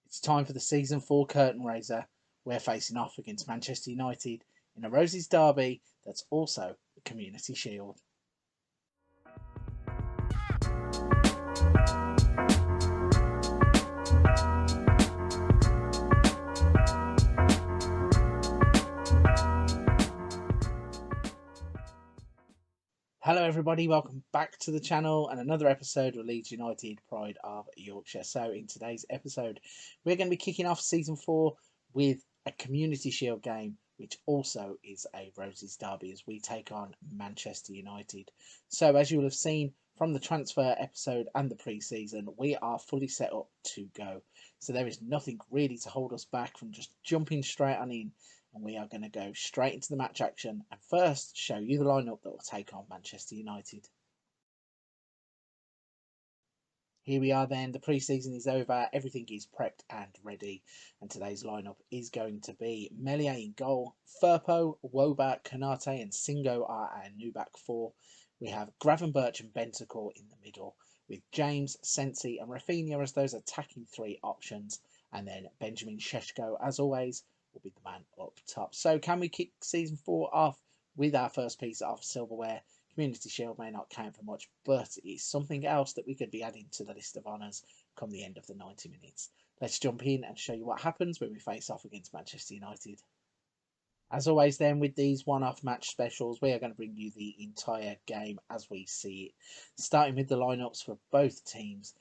It's time for the Season 4 curtain raiser. We're facing off against Manchester United in a Roses derby that's also a Community Shield. Hello everybody, welcome back to the channel and another episode of Leeds United, Pride of Yorkshire. So in today's episode, we're going to be kicking off Season 4 with a Community Shield game, which also is a Roses derby as we take on Manchester United. So as you will have seen from the transfer episode and the pre-season, we are fully set up to go. So there is nothing really to hold us back from just jumping straight on in. And we are going to go straight into the match action and first show you the lineup that will take on Manchester United. Here we are then, the pre-season is over, everything is prepped and ready, and today's lineup is going to be Meslier in goal, Firpo, Woba, Konate and Singo are our new back four. We have Gravenberch and Bentancur in the middle, with James, Sensi and Rafinha as those attacking three options, and then Benjamin Šeško, as always, will be the man up top. So can we kick Season 4 off with our first piece of silverware? Community Shield may not count for much, but it's something else that we could be adding to the list of honours come the end of the 90 minutes. Let's jump in and show you what happens when we face off against Manchester United. As always then, with these one-off match specials, we are going to bring you the entire game as we see it. Starting with the lineups for both teams,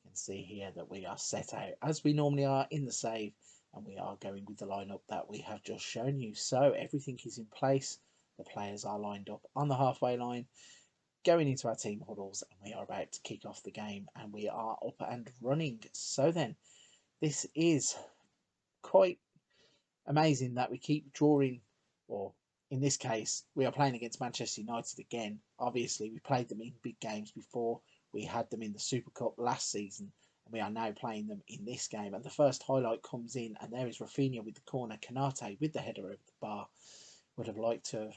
you can see here that we are set out as we normally are in the save, and we are going with the lineup that we have just shown you. So everything is in place. The players are lined up on the halfway line, going into our team huddles, and we are about to kick off the game, and we are up and running. So then, this is quite amazing that we keep drawing, or in this case, we are playing against Manchester United again. Obviously, we played them in big games before. We had them in the Super Cup last season, and we are now playing them in this game. And the first highlight comes in, and there is Rafinha with the corner, Konate with the header over the bar. Would have liked to have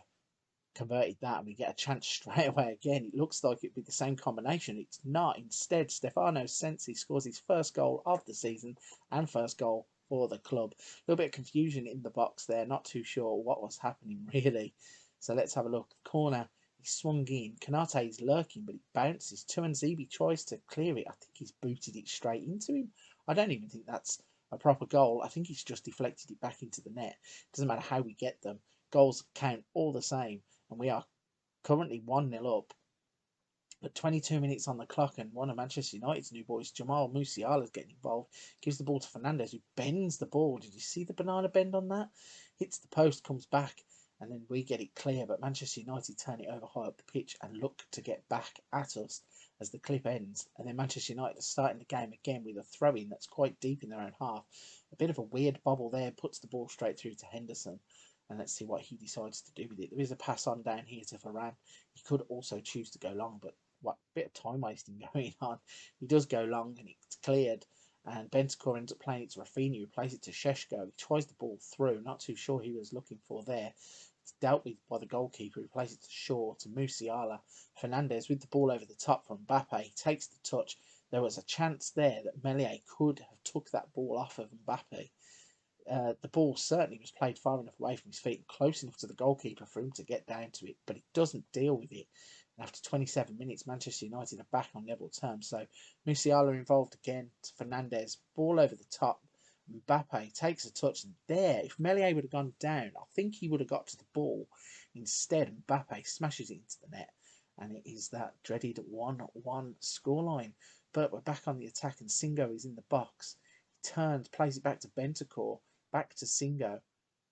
converted that, and we get a chance straight away again. It looks like it'd be the same combination. It's not. Instead, Stefano Sensi scores his first goal of the season and first goal for the club. A little bit of confusion in the box there. Not too sure what was happening really. So let's have a look. Corner. He swung in. Konate is lurking, but it bounces. Tuanzebe tries to clear it. I think he's booted it straight into him. I don't even think that's a proper goal. I think he's just deflected it back into the net. Doesn't matter how we get them. Goals count all the same. And we are currently 1-0 up. But 22 minutes on the clock, and one of Manchester United's new boys, Jamal Musiala, is getting involved. Gives the ball to Fernandes, who bends the ball. Did you see the banana bend on that? Hits the post, comes back, and then we get it clear. But Manchester United turn it over high up the pitch and look to get back at us as the clip ends. And then Manchester United are starting the game again with a throw-in that's quite deep in their own half. A bit of a weird bobble there, puts the ball straight through to Henderson. And let's see what he decides to do with it. There is a pass on down here to Varane. He could also choose to go long, but what bit of time wasting going on. He does go long and it's cleared. And Bentancur ends up playing it to Rafinha, who plays it to Šeško. He tries the ball through. Not too sure he was looking for there. It's dealt with by the goalkeeper, who plays it to Shaw, to Musiala. Fernandes with the ball over the top from Mbappe. Takes the touch. There was a chance there that Meslier could have took that ball off of Mbappe. The ball certainly was played far enough away from his feet and close enough to the goalkeeper for him to get down to it, but he doesn't deal with it. And after 27 minutes, Manchester United are back on level terms. So Musiala involved again to Fernandes, ball over the top. Mbappe takes a touch, and there, if Meslier would have gone down, I think he would have got to the ball. Instead, Mbappe smashes it into the net, and it is that dreaded 1-1 scoreline. But we're back on the attack, and Singo is in the box. He turns, plays it back to Bentancur. Back to Singo.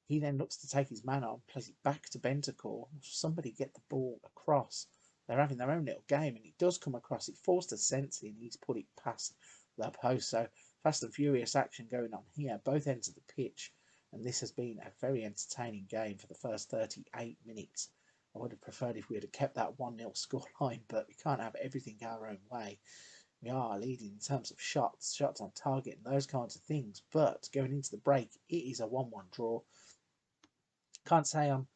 He then looks to take his man on, plays it back to Bentancur. Somebody get the ball across. They're having their own little game, and it does come across. It falls to Sensi, and he's put it past the post. So fast and furious action going on here, both ends of the pitch. And this has been a very entertaining game for the first 38 minutes. I would have preferred if we had kept that 1-0 scoreline, but we can't have everything our own way. We are leading in terms of shots on target and those kinds of things. But going into the break, it is a 1-1 draw. Can't say I'm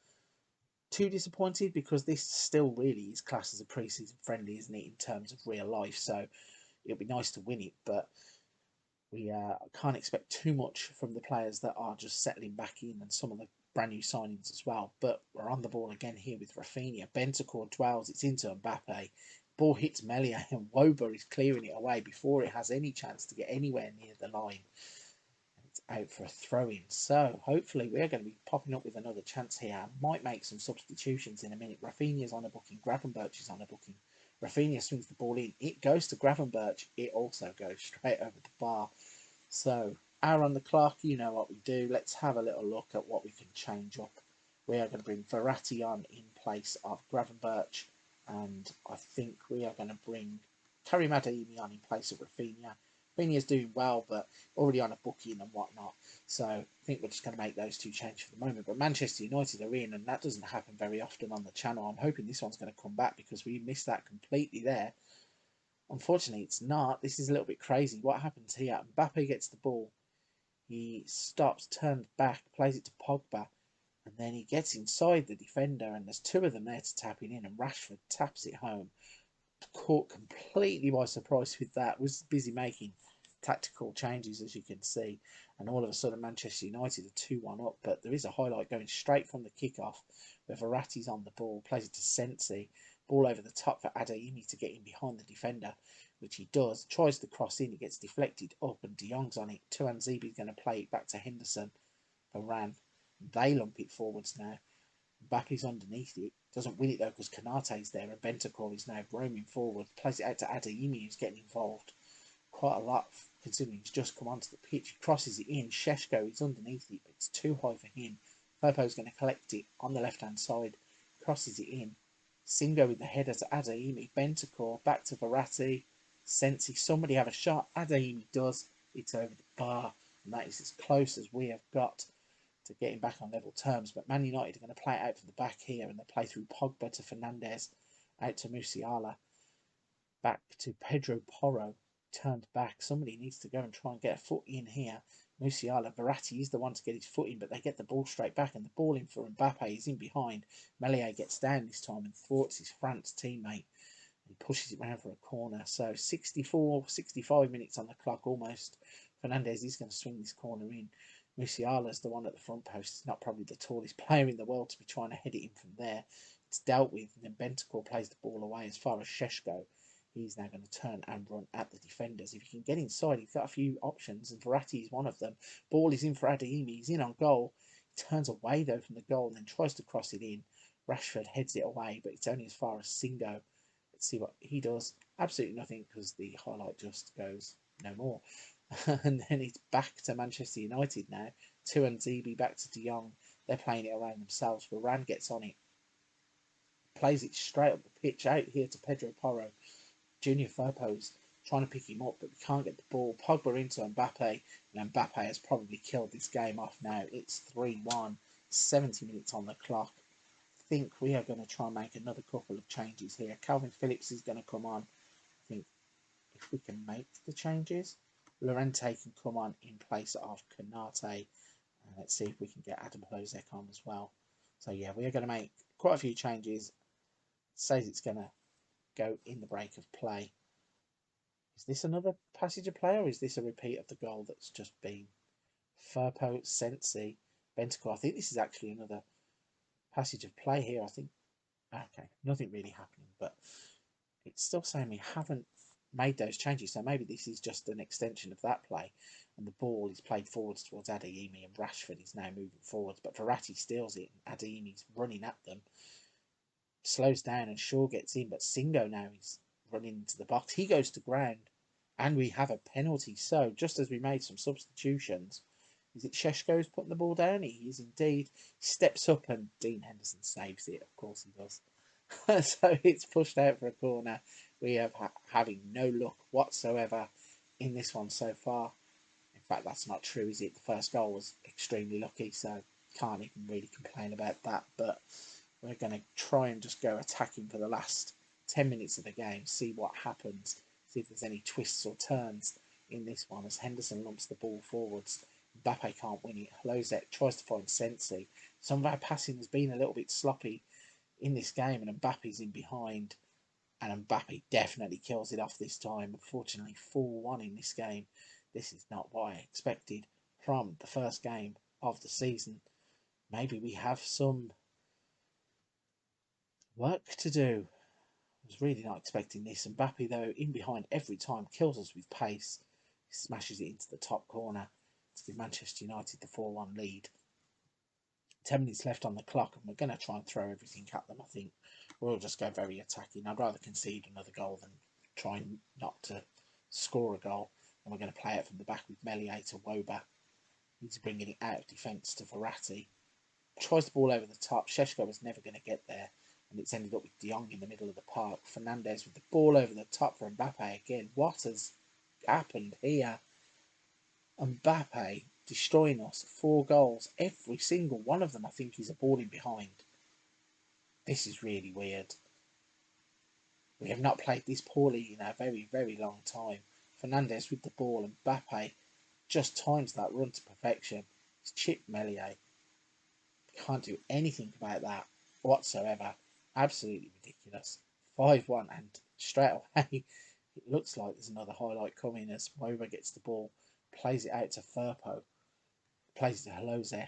too disappointed because this still really is classed as a pre-season friendly, isn't it, in terms of real life. So it'll be nice to win it. But We can't expect too much from the players that are just settling back in and some of the brand new signings as well. But we're on the ball again here with Rafinha. Bentancur dwells, it's into Mbappe. Ball hits Meslier and Woba is clearing it away before it has any chance to get anywhere near the line. It's out for a throw-in. So hopefully we're going to be popping up with another chance here. Might make some substitutions in a minute. Rafinha's on a booking. Gravenberch is on a booking. Rafinha swings the ball in. It goes to Gravenberch. It also goes straight over the bar. So, hour on the clock, you know what we do. Let's have a little look at what we can change up. We are going to bring Verratti on in place of Gravenberch, and I think we are going to bring Karim Adeyemi on in place of Rafinha. Rafinha's doing well, but already on a booking and whatnot. So, I think we're just going to make those two changes for the moment. But Manchester United are in, and that doesn't happen very often on the channel. I'm hoping this one's going to come back because we missed that completely there. Unfortunately, it's not. This is a little bit crazy. What happens here? Mbappe gets the ball. He stops, turns back, plays it to Pogba, and then he gets inside the defender, and there's two of them there to tap it in, and Rashford taps it home. Caught completely by surprise with that. Was busy making tactical changes, as you can see, and all of a sudden Manchester United are 2-1 up. But there is a highlight going straight from the kickoff where Verratti's on the ball, plays it to Sensi. Ball over the top for Adeyemi to get in behind the defender, which he does. Tries to cross in, it gets deflected up, and De Jong's on it. Tuanzebe's going to play it back to Henderson. Varane. They lump it forwards now. Mbappe's underneath it. Doesn't win it though because Konate's there, and Bentancur is now roaming forward. Plays it out to Adeyemi, who's getting involved quite a lot considering he's just come onto the pitch. He crosses it in. Šeško is underneath it, but it's too high for him. Firpo's going to collect it on the left hand side. Crosses it in. Singo with the header to Adeyemi. Bentancur back to Verratti. Sensi, somebody have a shot. Adeyemi does. It's over the bar, and that is as close as we have got to getting back on level terms. But Man United are going to play it out to the back here, and they play through Pogba to Fernandes, out to Musiala, back to Pedro Porro. Turned back. Somebody needs to go and try and get a foot in here. Musiala, Verratti is the one to get his foot in, but they get the ball straight back, and the ball in for Mbappe. He's in behind. Meslier gets down this time and thwarts his France teammate. He pushes it round for a corner. So 64, 65 minutes on the clock almost. Fernandes is going to swing this corner in. Musiala's the one at the front post. He's not probably the tallest player in the world to be trying to head it in from there. It's dealt with, and then Bentancur plays the ball away as far as Šeško. He's now going to turn and run at the defenders. If he can get inside, he's got a few options, and Verratti is one of them. Ball is in for Adeyemi. He's in on goal. He turns away, though, from the goal and then tries to cross it in. Rashford heads it away, but it's only as far as Singo. Let's see what he does. Absolutely nothing because the highlight just goes no more. And then it's back to Manchester United now. Tuanzebe back to De Jong. They're playing it around themselves. Varane gets on it. Plays it straight up the pitch out here to Pedro Porro. Junior Firpo's trying to pick him up, but we can't get the ball. Pogba into Mbappe, and Mbappe has probably killed this game off now. It's 3-1, 70 minutes on the clock. I think we are going to try and make another couple of changes here. Calvin Phillips is going to come on. I think if we can make the changes, Llorente can come on in place of Konate. Let's see if we can get Adam Hlozek on as well. So yeah, we are going to make quite a few changes. It says it's going to go in the break of play. Is this another passage of play, or is this a repeat of the goal that's just been? Firpo, Sensi, Bentancur. I think this is actually another passage of play here. I think. Okay, nothing really happening, but it's still saying we haven't made those changes. So maybe this is just an extension of that play, and the ball is played forwards towards Adeyemi, and Rashford is now moving forwards. But Verratti steals it, and Adeyemi's running at them. Slows down and Shaw gets in, but Singo now is running into the box. He goes to ground, and we have a penalty. So just as we made some substitutions, is it Šeško's putting the ball down? He is indeed. He steps up, and Dean Henderson saves it. Of course he does. So it's pushed out for a corner. We have having no luck whatsoever in this one so far. In fact, that's not true, is it? The first goal was extremely lucky, so can't even really complain about that. But we're going to try and just go attacking for the last 10 minutes of the game, see what happens, see if there's any twists or turns in this one as Henderson lumps the ball forwards. Mbappe can't win it. Hlozek tries to find Sensi. Some of our passing has been a little bit sloppy in this game, and Mbappe's in behind, and Mbappe definitely kills it off this time. Unfortunately, 4-1 in this game. This is not what I expected from the first game of the season. Maybe we have some work to do. I was really not expecting this. Mbappe, though, in behind every time, kills us with pace. He smashes it into the top corner to give Manchester United the 4-1 lead. 10 minutes left on the clock, and we're going to try and throw everything at them, I think. We'll just go very attacking. I'd rather concede another goal than try not to score a goal. And we're going to play it from the back with Meslier to Woba. He's bringing it out of defence to Verratti. Tries the ball over the top. Šeško was never going to get there, and it's ended up with De Jong in the middle of the park. Fernandes with the ball over the top for Mbappe again. What has happened here? Mbappe destroying us. 4 goals. Every single one of them, I think, he's a ball in behind. This is really weird. We have not played this poorly in a very, very long time. Fernandes with the ball, and Mbappe just times that run to perfection. It's chipped Meslier. Can't do anything about that whatsoever. Absolutely ridiculous. 5-1, and straight away it looks like there's another highlight coming as Woba gets the ball, plays it out to Firpo, plays it to Lufc,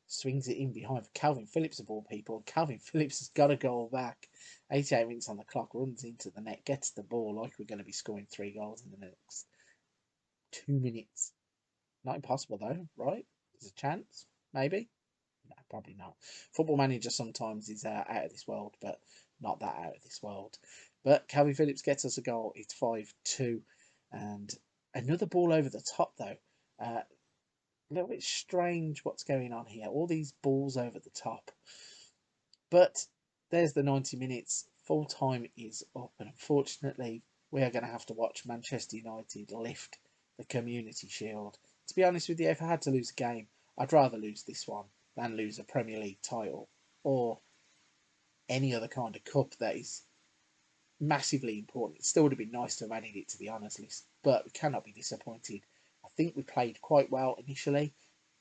swings it in behind for Calvin Phillips of all people. Calvin Phillips has got a goal back. 88 minutes on the clock, runs into the net, gets the ball like we're going to be scoring 3 goals in the next 2 minutes. Not impossible though, right? There's a chance, maybe. No, probably not. Football Manager sometimes is out of this world, but not that out of this world. But Calvin Phillips gets us a goal. It's 5-2. And another ball over the top, though. A little bit strange what's going on here. All these balls over the top. But there's the 90 minutes. Full time is up. And unfortunately, we are going to have to watch Manchester United lift the Community Shield. To be honest with you, if I had to lose a game, I'd rather lose this one than lose a Premier League title or any other kind of cup that is massively important. It still would have been nice to have added it to the honours list, but we cannot be disappointed. I think we played quite well initially,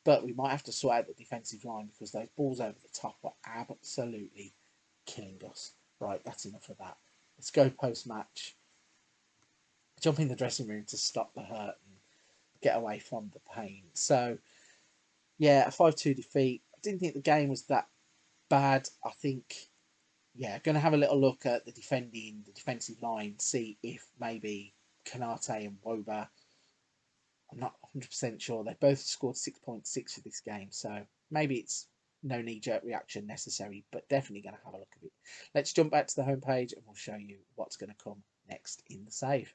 but we might have to sort out the defensive line because those balls over the top were absolutely killing us. Right, that's enough of that. Let's go post-match. Jump in the dressing room to stop the hurt and get away from the pain. So, yeah, a 5-2 defeat. I didn't think the game was that bad. I think, yeah, going to have a little look at the defensive line, see if maybe Kanate and Woba, I'm not 100% sure. They both scored 6.6 for this game, so maybe it's no knee-jerk reaction necessary, but definitely going to have a look at it. Let's jump back to the homepage and we'll show you what's going to come next in the save.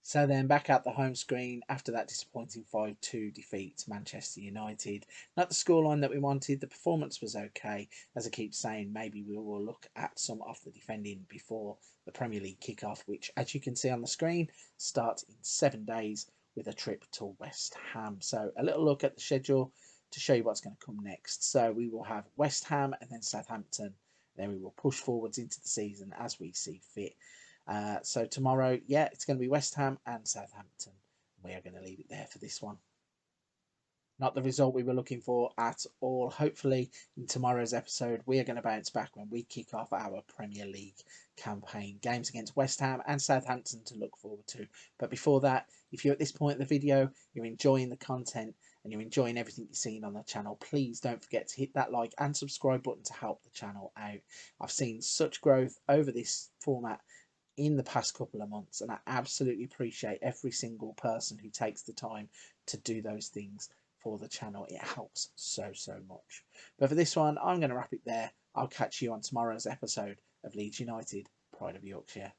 So then back at the home screen after that disappointing 5-2 defeat to Manchester United. Not the scoreline that we wanted. The performance was okay. As I keep saying, maybe we will look at some of the defending before the Premier League kick-off, which, as you can see on the screen, starts in 7 days with a trip to West Ham. So a little look at the schedule to show you what's going to come next. So we will have West Ham and then Southampton. Then we will push forwards into the season as we see fit. So tomorrow, yeah, it's going to be West Ham and Southampton. We are going to leave it there for this one. Not the result we were looking for at all. Hopefully, in tomorrow's episode, we are going to bounce back when we kick off our Premier League campaign. Games against West Ham and Southampton to look forward to. But before that, if you're at this point in the video, you're enjoying the content and you're enjoying everything you're seeing on the channel, please don't forget to hit that like and subscribe button to help the channel out. I've seen such growth over this format in the past couple of months, and I absolutely appreciate every single person who takes the time to do those things for the channel. It helps so much. But for this one, I'm going to wrap it there. I'll catch you on tomorrow's episode of Leeds United, Pride of Yorkshire.